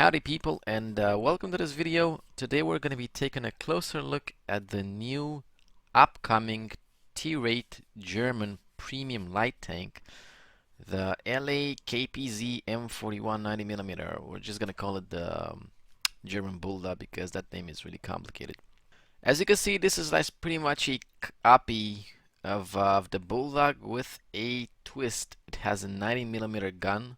Howdy people, and welcome to this video. Today we're going to be taking a closer look at the new upcoming T-rate German premium light tank, the leKpz M41 90mm. We're just going to call it the German Bulldog because that name is really complicated. As you can see, this is like pretty much a copy of the Bulldog with a twist. It has a 90mm gun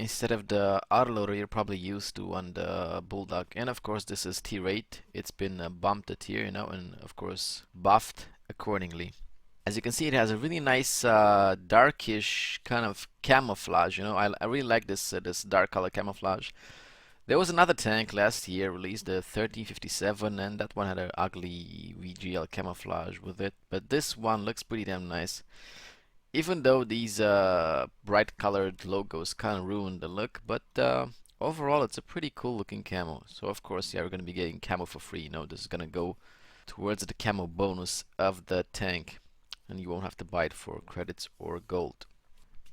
instead of the autoloader you're probably used to on the Bulldog. And of course this is T-rate. It's been bumped a tier, you know, and of course buffed accordingly. As you can see, it has a really nice darkish kind of camouflage, you know. I really like this this dark color camouflage. There was another tank last year released, the 1357, and that one had an ugly VGL camouflage with it, but this one looks pretty damn nice. Even though these bright colored logos kind of ruin the look, but overall it's a pretty cool looking camo. So of course, yeah, we're going to be getting camo for free. You know, this is going to go towards the camo bonus of the tank, and you won't have to buy it for credits or gold.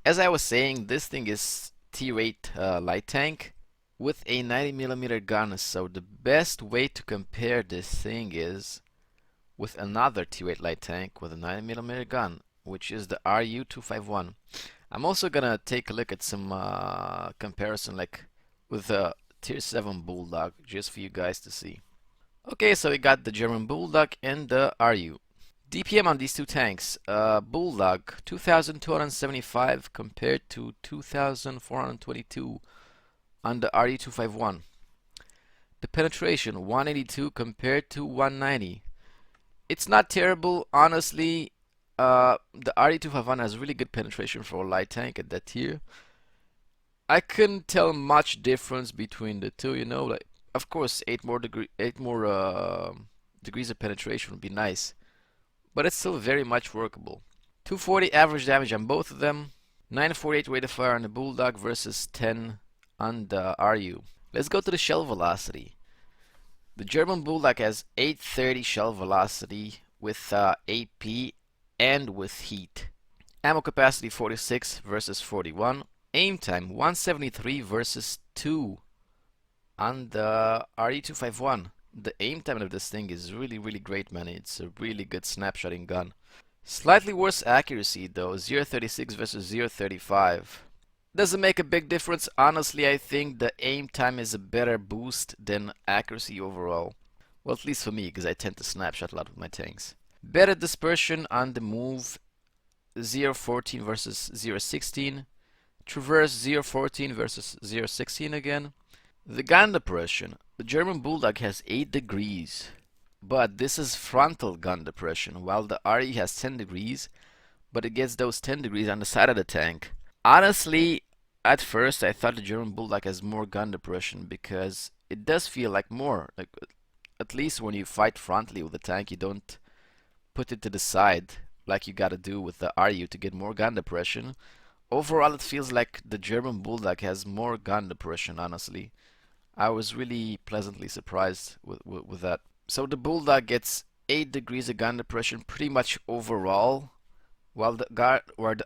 As I was saying, this thing is T-rate light tank with a 90mm gun. So the best way to compare this thing is with another T-rate light tank with a 90mm gun, which is the RU251. I'm also gonna take a look at some comparison like with the tier 7 Bulldog just for you guys to see. Okay, so we got the German Bulldog and the RU. DPM on these two tanks, Bulldog 2275 compared to 2422 on the RU251. The penetration 182 compared to 190. It's not terrible, honestly. The RU251 has really good penetration for a light tank at that tier. I couldn't tell much difference between the two, you know. Like, of course, 8 more degrees of penetration would be nice, but it's still very much workable. 240 average damage on both of them, 948 rate of fire on the Bulldog versus 10 on the RU. Let's go to the shell velocity. The German Bulldog has 830 shell velocity with AP and with heat. Ammo capacity 46 versus 41. Aim time 173 versus 2 on the RU251. The aim time of this thing is really great, man. It's a really good snapshotting gun. Slightly worse accuracy though, 0.36 versus 0.35. Doesn't make a big difference. Honestly, I think the aim time is a better boost than accuracy overall. Well, at least for me, because I tend to snapshot a lot with my tanks. Better dispersion on the move, 0.14 versus 0.16. Traverse 0.14 versus 0.16 again. The gun depression. The German Bulldog has 8 degrees, but this is frontal gun depression, while the RE has 10 degrees, but it gets those 10 degrees on the side of the tank. Honestly, at first I thought the German Bulldog has more gun depression because it does feel like more. Like, at least when you fight frontally with the tank, you don't put it to the side like you gotta do with the RU to get more gun depression. Overall, it feels like the German Bulldog has more gun depression, honestly. I was really pleasantly surprised with that. So the Bulldog gets 8 degrees of gun depression pretty much overall, while the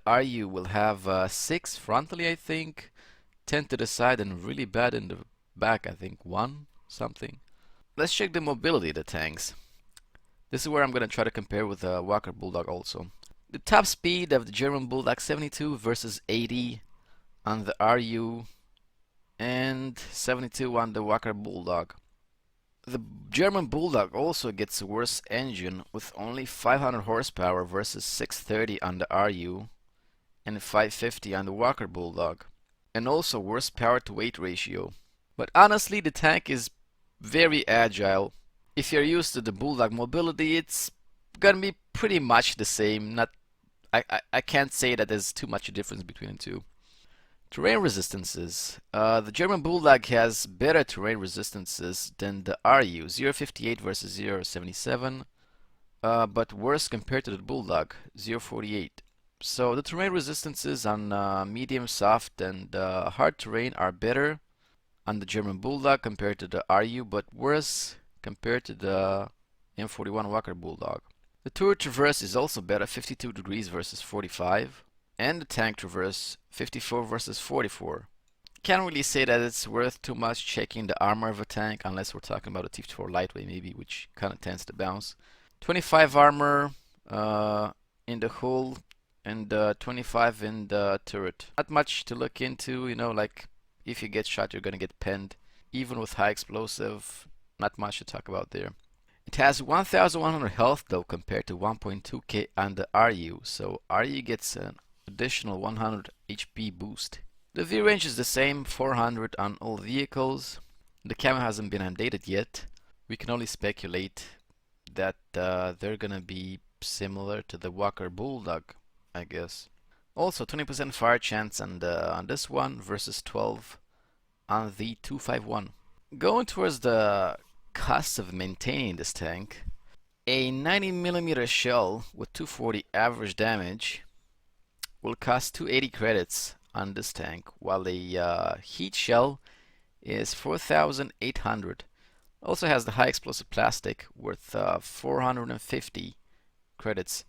RU will have 6 frontally, I think, 10 to the side, and really bad in the back, I think 1 something. Let's check the mobility of the tanks. This is where I'm going to try to compare with the Walker Bulldog also. The top speed of the German Bulldog 72 versus 80 on the RU and 72 on the Walker Bulldog. The German Bulldog also gets a worse engine with only 500 horsepower versus 630 on the RU and 550 on the Walker Bulldog, and also worse power to weight ratio. But honestly, the tank is very agile. If you're used to the Bulldog mobility, it's gonna be pretty much the same. I can't say that there's too much difference between the two. Terrain resistances. The German Bulldog has better terrain resistances than the RU, 0.58 versus 0.77, but worse compared to the Bulldog, 0.48. So the terrain resistances on medium, soft, and hard terrain are better on the German Bulldog compared to the RU, but worse compared to the M41 Walker Bulldog. The turret traverse is also better, 52 degrees versus 45, and the tank traverse 54 versus 44. Can't really say that it's worth too much checking the armor of a tank unless we're talking about a T-54 lightweight maybe, which kind of tends to bounce. 25 armor in the hull and 25 in the turret. Not much to look into, you know, like if you get shot you're gonna get penned. Even with high explosive, not much to talk about there. It has 1100 health though compared to 1.2k on the RU, so RU gets an additional 100 HP boost. The V range is the same, 400 on all vehicles. The camo hasn't been updated yet. We can only speculate that they're gonna be similar to the Walker Bulldog, I guess. Also 20% fire chance on this one versus 12 on the 251. Going towards the cost of maintaining this tank, a 90mm shell with 240 average damage will cost 280 credits on this tank, while a heat shell is 4,800. Also has the high explosive plastic worth 450 credits.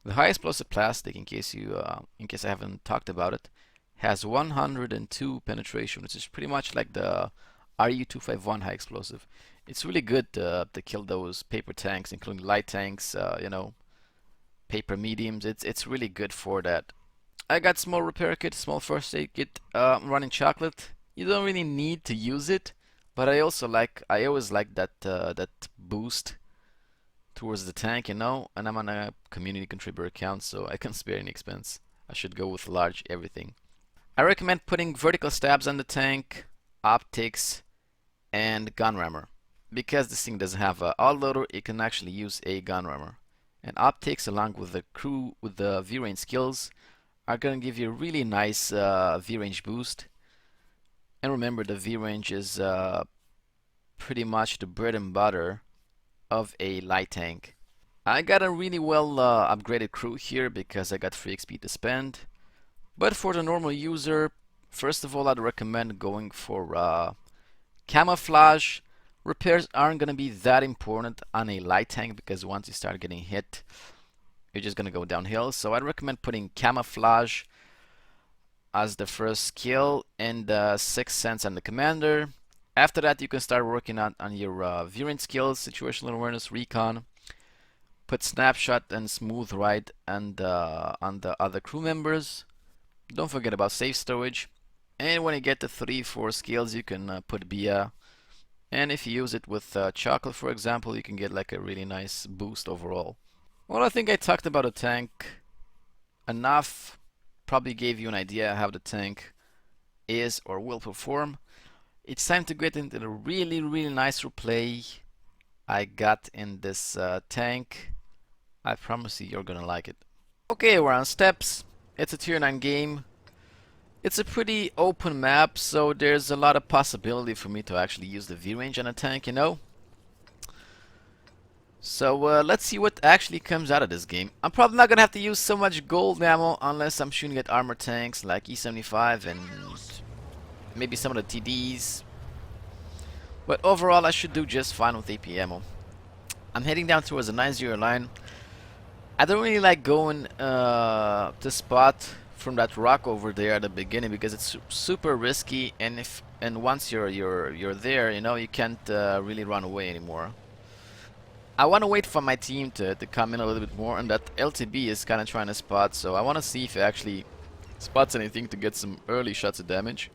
The high explosive plastic, in case I haven't talked about it, has 102 penetration, which is pretty much like the RU-251 high explosive. It's really good to kill those paper tanks, including light tanks, you know, paper mediums. It's really good for that. I got small repair kit, small first aid kit. I'm running chocolate. You don't really need to use it, but I always like that boost towards the tank, you know. And I'm on a community contributor account, so I can spare any expense. I should go with large everything. I recommend putting vertical stabs on the tank, optics, and gun rammer. Because this thing doesn't have a autoloader, it can actually use a gun rammer. And optics, along with the V-range skills, are going to give you a really nice V-range boost. And remember, the V-range is pretty much the bread and butter of a light tank. I got a really well upgraded crew here because I got free XP to spend. But for the normal user, first of all, I'd recommend going for camouflage. Repairs aren't going to be that important on a light tank because once you start getting hit, you're just going to go downhill. So I'd recommend putting camouflage as the first skill and 6th sense on the commander. After that, you can start working on your V-range skills, situational awareness, recon. Put snapshot and smooth ride and on the other crew members. Don't forget about safe storage. And when you get to 3-4 skills, you can put BIA. And if you use it with chocolate, for example, you can get like a really nice boost overall. Well, I think I talked about the tank enough. Probably gave you an idea how the tank is or will perform. It's time to get into the really nice replay I got in this tank. I promise you're gonna like it. Okay, we're on steps. It's a tier 9 game. It's a pretty open map, so there's a lot of possibility for me to actually use the V-range on a tank, you know. So let's see what actually comes out of this game. I'm probably not gonna have to use so much gold ammo unless I'm shooting at armor tanks like E75 and maybe some of the TDs. But overall, I should do just fine with AP ammo. I'm heading down towards the 9-0 line. I don't really like going to spot from that rock over there at the beginning because it's super risky, and once you're there, you know, you can't really run away anymore. I want to wait for my team to come in a little bit more, and that LTB is kind of trying to spot, so I want to see if it actually spots anything to get some early shots of damage.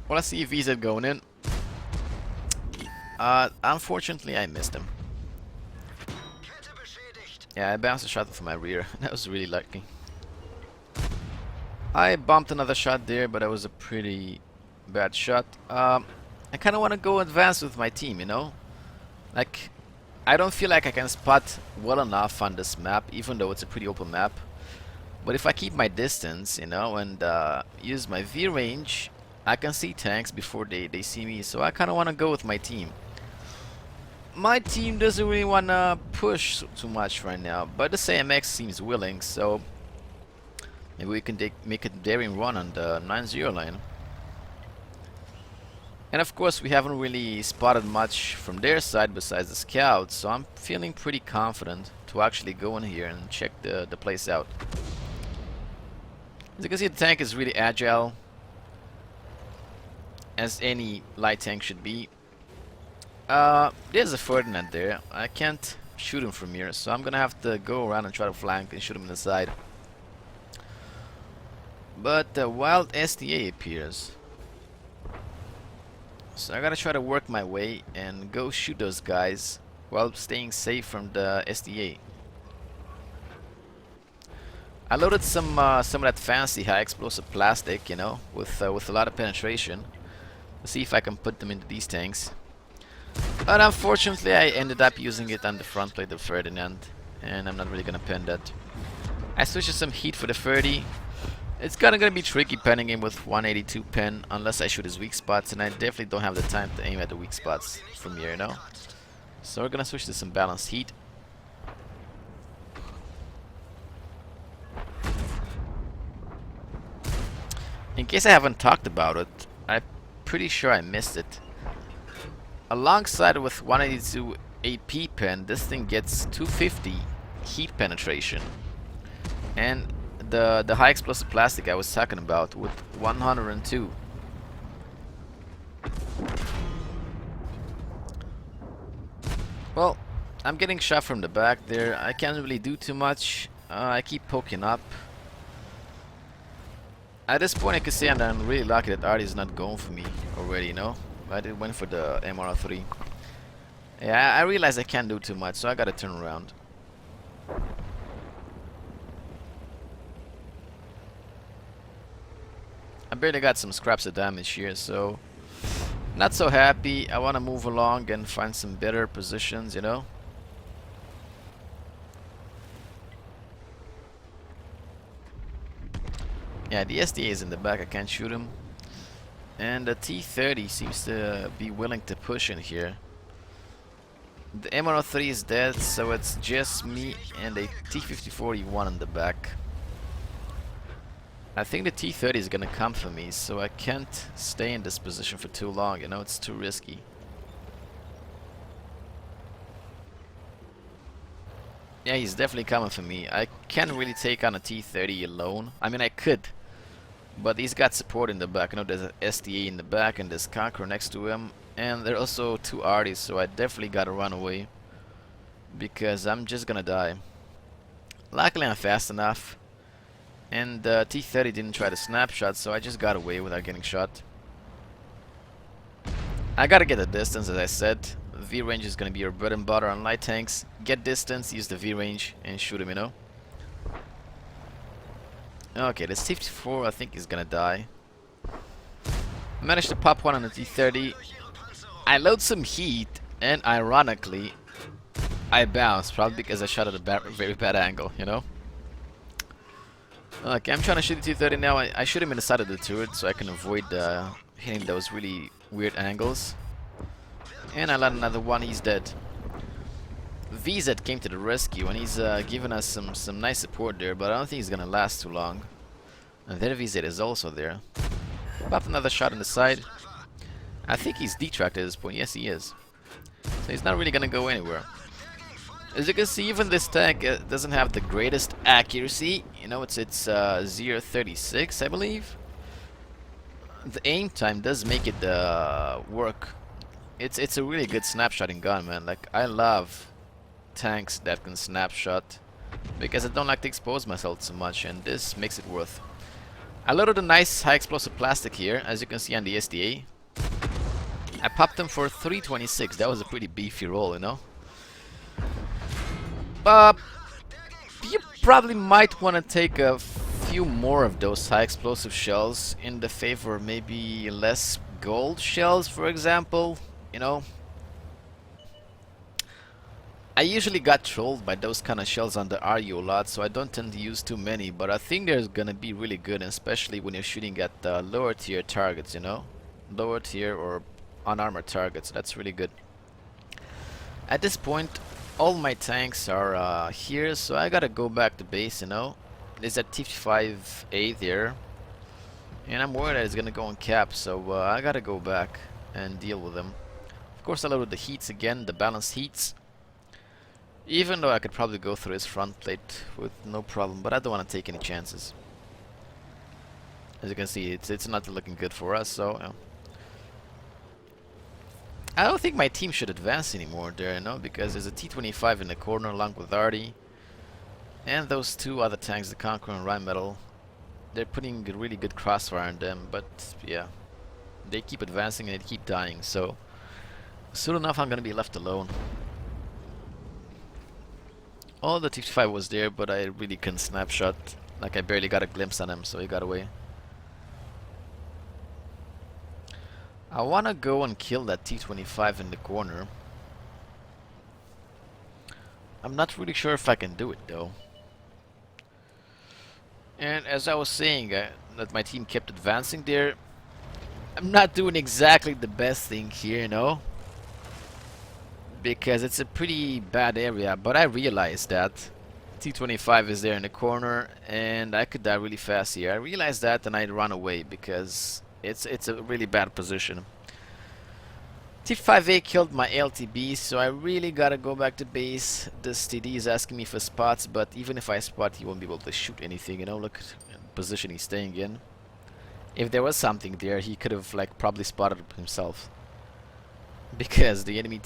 Want to see if he's going in. Unfortunately, I missed him. Yeah, I bounced a shot with my rear. That was really lucky. I bumped another shot there, but that was a pretty bad shot. I kind of want to go advance with my team, you know? Like, I don't feel like I can spot well enough on this map, even though it's a pretty open map. But if I keep my distance, you know, and use my V range, I can see tanks before they see me. So I kind of want to go with my team. My team doesn't really want to push too much right now, but the AMX seems willing, so maybe we can make a daring run on the 9-0 line. And of course, we haven't really spotted much from their side besides the scouts, so I'm feeling pretty confident to actually go in here and check the place out. As you can see, the tank is really agile, as any light tank should be. There's a Ferdinand there. I can't shoot him from here, so I'm gonna have to go around and try to flank and shoot him in the side. But the wild SDA appears. So I gotta try to work my way and go shoot those guys while staying safe from the SDA. I loaded some of that fancy high explosive plastic, you know, with a lot of penetration, to see if I can put them into these tanks. But unfortunately, I ended up using it on the front plate of Ferdinand, and I'm not really gonna pen that. I switched to some heat for the 30. It's kinda gonna be tricky penning him with 182 pen unless I shoot his weak spots, and I definitely don't have the time to aim at the weak spots from here, you know. So we're gonna switch to some balanced heat. In case I haven't talked about it, I'm pretty sure I missed it. Alongside with 182 AP pen, this thing gets 250 heat penetration. And the high explosive plastic I was talking about with 102. Well, I'm getting shot from the back there. I can't really do too much. I keep poking up. At this point I can say I'm really lucky that Artie is not going for me already, you know? I did went for the MR3. Yeah, I realize I can't do too much, so I gotta turn around. I barely got some scraps of damage here, so not so happy. I wanna move along and find some better positions, you know? Yeah, the SDA is in the back, I can't shoot him. And the T-30 seems to be willing to push in here. The MR3 is dead, so it's just me and a T-5041 in the back. I think the T-30 is gonna come for me, so I can't stay in this position for too long, you know, it's too risky. Yeah, he's definitely coming for me. I can't really take on a T-30 alone. I mean, I could, but he's got support in the back. You know, there's an SDA in the back and there's Conqueror next to him. And there are also two Arties, so I definitely gotta run away, because I'm just gonna die. Luckily I'm fast enough. And T-30 didn't try the snapshot, so I just got away without getting shot. I gotta get the distance, as I said. V-range is gonna be your bread and butter on light tanks. Get distance, use the V-range, and shoot him, you know? Okay, this T-54 I think is gonna die. Managed to pop one on the T-30. I load some heat, and ironically, I bounced, probably because I shot at a very bad angle, you know? Okay, I'm trying to shoot the T-30 now. I shoot him in the side of the turret so I can avoid hitting those really weird angles. And I land another one, he's dead. VZ came to the rescue and he's giving us some nice support there, but I don't think he's gonna last too long. And there VZ is also there. Popped another shot in the side. I think he's detracted at this point. Yes, he is. So he's not really gonna go anywhere. As you can see, even this tank doesn't have the greatest accuracy. You know, it's 0.36, I believe. The aim time does make it work. It's a really good snapshotting gun, man. Like, I love tanks that can snapshot because I don't like to expose myself so much, and this makes it worth. I loaded a nice high explosive plastic here, as you can see on the SDA. I popped them for 326. That was a pretty beefy roll, you know. You probably might want to take a few more of those high explosive shells in the favor of maybe less gold shells, for example. You know, I usually got trolled by those kind of shells on the RU a lot, so I don't tend to use too many, but I think they're gonna be really good, especially when you're shooting at lower tier targets, you know, lower tier or unarmored targets. That's really good. At this point, all my tanks are here, so I gotta go back to base, you know. There's that T-55A there, and I'm worried that it's gonna go on cap, so I gotta go back and deal with them. Of course, I loaded the heats again, the balanced heats. Even though I could probably go through his front plate with no problem, but I don't want to take any chances. As you can see, it's not looking good for us, so I don't think my team should advance anymore there, you know, because there's a T-25 in the corner along with Artie. And those two other tanks, the Conqueror and Rheinmetall, they're putting a really good crossfire on them, but yeah, they keep advancing and they keep dying, so soon enough I'm gonna be left alone. All the T-5 was there, but I really couldn't snapshot. Like, I barely got a glimpse on him, so he got away. I wanna go and kill that T-25 in the corner. I'm not really sure if I can do it though. And as I was saying, that my team kept advancing there, I'm not doing exactly the best thing here, you know, because it's a pretty bad area, but I realized that T-25 is there in the corner and I could die really fast here. I realized that and I'd run away because it's a really bad position. T5A killed my LTB, so I really gotta go back to base. This TD is asking me for spots, but even if I spot, he won't be able to shoot anything, you know, look at the position he's staying in. If there was something there, he could have like probably spotted himself. Because the enemy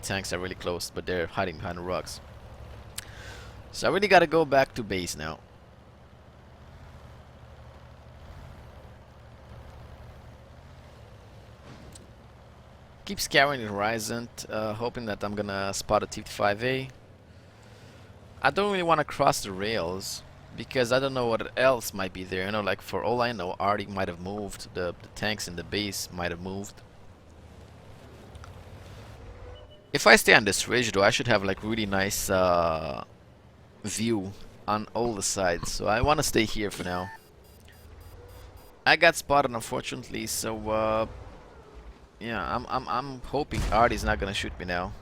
tanks are really close, but they're hiding behind the rocks. So I really gotta go back to base now. Keep scouring the horizon, hoping that I'm gonna spot a T-5A. I don't really want to cross the rails because I don't know what else might be there. You know, like for all I know, Artie might have moved. The tanks in the base might have moved. If I stay on this ridge, though, I should have like really nice view on all the sides. So I want to stay here for now. I got spotted, unfortunately, so yeah, I'm hoping Artie's not gonna shoot me now.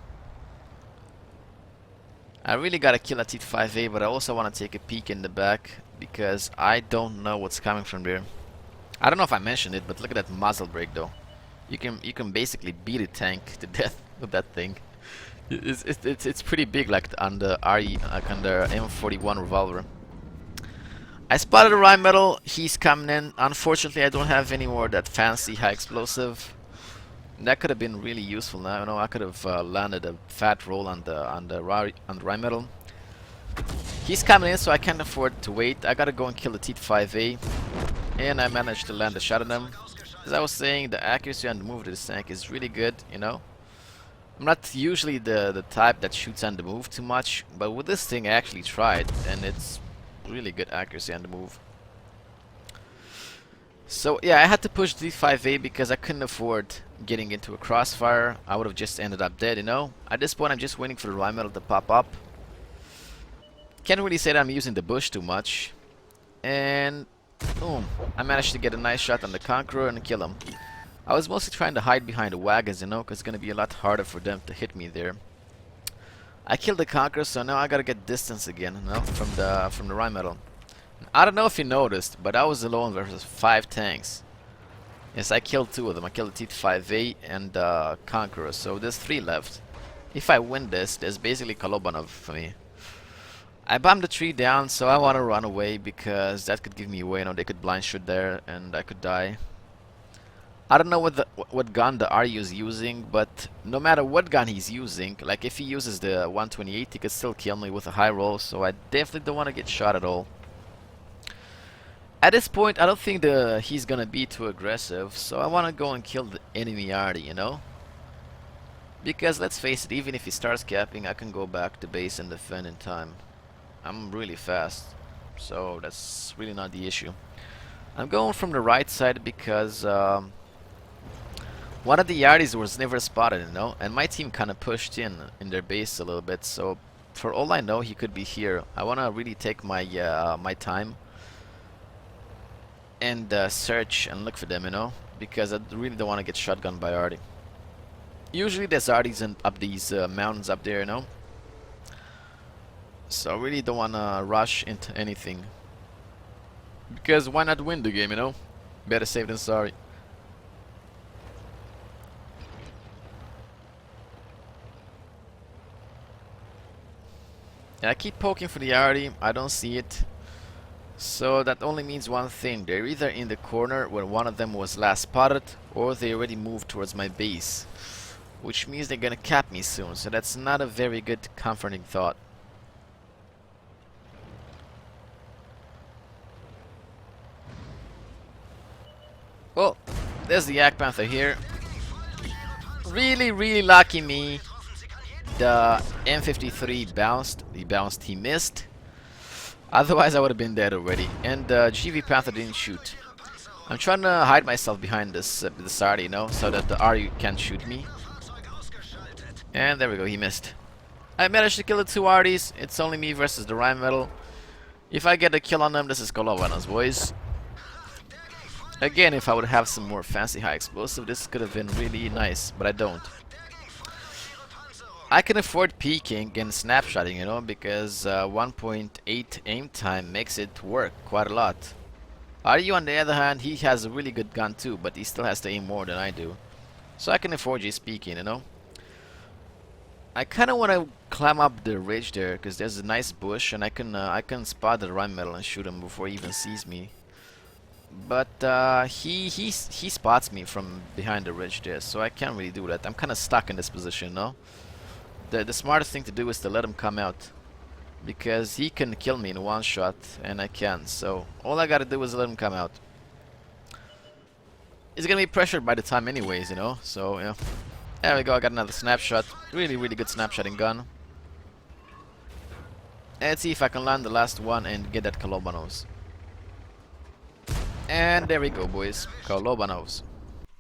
I really gotta kill a T-5A, but I also want to take a peek in the back because I don't know what's coming from there. I don't know if I mentioned it, but look at that muzzle brake though. You can basically beat a tank to death with that thing. It's pretty big, like on the like on the M41 revolver. I spotted a Rheinmetall. He's coming in. Unfortunately, I don't have any more of that fancy high explosive. That could have been really useful now. You know, I could have landed a fat roll on the Rheinmetall. He's coming in, so I can't afford to wait. I gotta go and kill the T-5A, and I managed to land a shot on him. As I was saying, the accuracy on the move of this tank is really good. You know, I'm not usually the type that shoots on the move too much, but with this thing I actually tried, and it's really good accuracy on the move. So yeah, I had to push D5A because I couldn't afford getting into a crossfire. I would have just ended up dead, you know. At this point I'm just waiting for the Rheinmetall to pop up. Can't really say that I'm using the bush too much. And boom, I managed to get a nice shot on the Conqueror and kill him. I was mostly trying to hide behind the wagons, you know, because it's going to be a lot harder for them to hit me there. I killed the Conqueror, so now I gotta get distance again, you know, from the Rheinmetall. I don't know if you noticed, but I was alone versus 5 tanks. Yes, I killed 2 of them. I killed the T-5A and Conqueror, so there's 3 left. If I win this, there's basically Kolobanov for me. I bombed the tree down, so I want to run away because that could give me away. You know, they could blind shoot there, and I could die. I don't know what gun the RU is using, but no matter what gun he's using, like if he uses the 128, he could still kill me with a high roll. So I definitely don't want to get shot at all. At this point, I don't think he's gonna be too aggressive, so I want to go and kill the enemy Artie, you know? Because let's face it, even if he starts capping, I can go back to base and defend in time. I'm really fast, so that's really not the issue. I'm going from the right side because one of the Yardies was never spotted, you know? And my team kind of pushed in their base a little bit, so for all I know, he could be here. I want to really take my my time and search and look for them, you know, because I really don't want to get shotgunned by Artie. Usually there's Arties up these mountains up there, you know, so I really don't want to rush into anything, because why not win the game, you know? Better safe than sorry. Yeah, I keep poking for the Artie. I don't see it. So that only means one thing. They're either in the corner where one of them was last spotted, or they already moved towards my base, which means they're gonna cap me soon. So that's not a very good comforting thought. Well, there's the Yak Panther here. Really lucky me. The M53 bounced. He bounced, he missed. Otherwise I would have been dead already. And the GV Panther didn't shoot. I'm trying to hide myself behind this RD, you know, so that the RU can't shoot me. And there we go, he missed. I managed to kill the two RDs. It's only me versus the Rheinmetall. If I get a kill on them, this is Kolobanov's, boys. Again, if I would have some more fancy high explosive, this could have been really nice, but I don't. I can afford peeking and snapshotting, you know, because 1.8 aim time makes it work quite a lot. RU, on the other hand, he has a really good gun too, but he still has to aim more than I do. So I can afford just peeking, you know. I kind of want to climb up the ridge there, because there's a nice bush, and I can spot the Rheinmetall and shoot him before he even sees me. But he spots me from behind the ridge there, so I can't really do that. I'm kind of stuck in this position, no? The smartest thing to do is to let him come out, because he can kill me in one shot and I can't. So all I gotta do is let him come out. He's gonna be pressured by the time anyways, you know. So yeah, there we go. I got another snapshot. Really good snapshotting gun. And let's see if I can land the last one and get that Kolobanovs. And there we go, boys. Kolobanovs.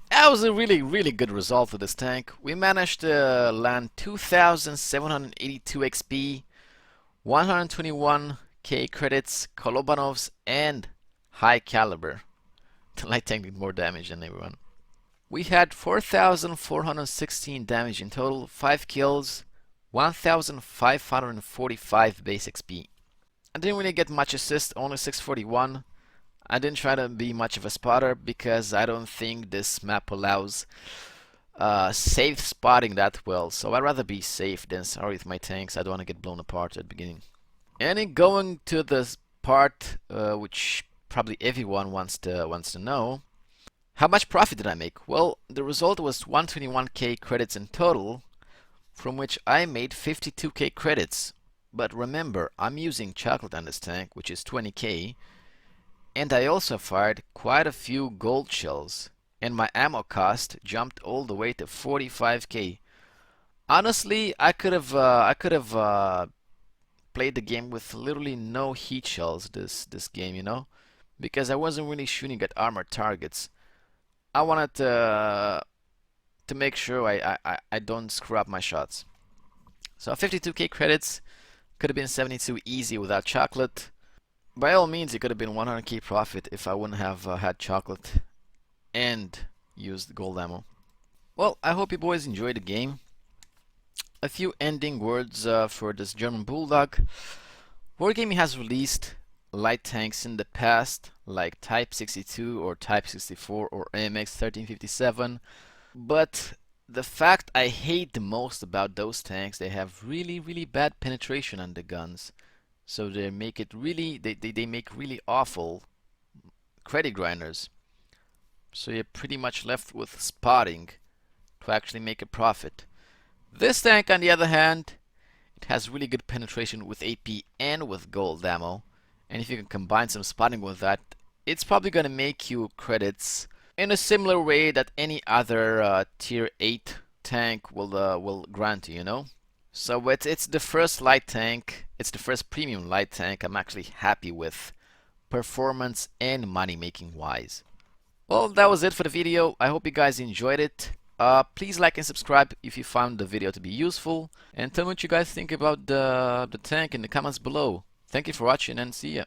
That was a really good result for this tank. We managed to land 2,782 XP, 121k credits, Kolobanovs, and high caliber. The light tank did more damage than everyone. We had 4,416 damage in total, 5 kills, 1,545 base XP. I didn't really get much assist, only 641. I didn't try to be much of a spotter because I don't think this map allows safe spotting that well. So I'd rather be safe than sorry with my tanks. I don't want to get blown apart at the beginning. And in going to the part which probably everyone wants to know, how much profit did I make? Well, the result was 121k credits in total, from which I made 52k credits. But remember, I'm using chocolate on this tank, which is 20k. And I also fired quite a few gold shells, and my ammo cost jumped all the way to 45k. Honestly, I could have played the game with literally no heat shells this game, you know, because I wasn't really shooting at armor targets. I wanted to make sure I don't screw up my shots. So 52k credits could have been 72 easy without chocolate. By all means, it could have been 100k profit if I wouldn't have had chocolate and used gold ammo. Well, I hope you boys enjoyed the game. A few ending words for this German Bulldog. Wargaming has released light tanks in the past, like Type 62 or Type 64 or AMX 1357, but the fact I hate the most about those tanks, they have really bad penetration on the guns. So they make it really, they make really awful credit grinders. So you're pretty much left with spotting to actually make a profit. This tank, on the other hand, it has really good penetration with AP and with gold ammo. And if you can combine some spotting with that, it's probably going to make you credits in a similar way that any other tier 8 tank will grant you, you know? So it's the first light tank, it's the first premium light tank I'm actually happy with, performance and money making wise. Well, that was it for the video. I hope you guys enjoyed it. Please like and subscribe if you found the video to be useful, and tell me what you guys think about the tank in the comments below. Thank you for watching and see ya.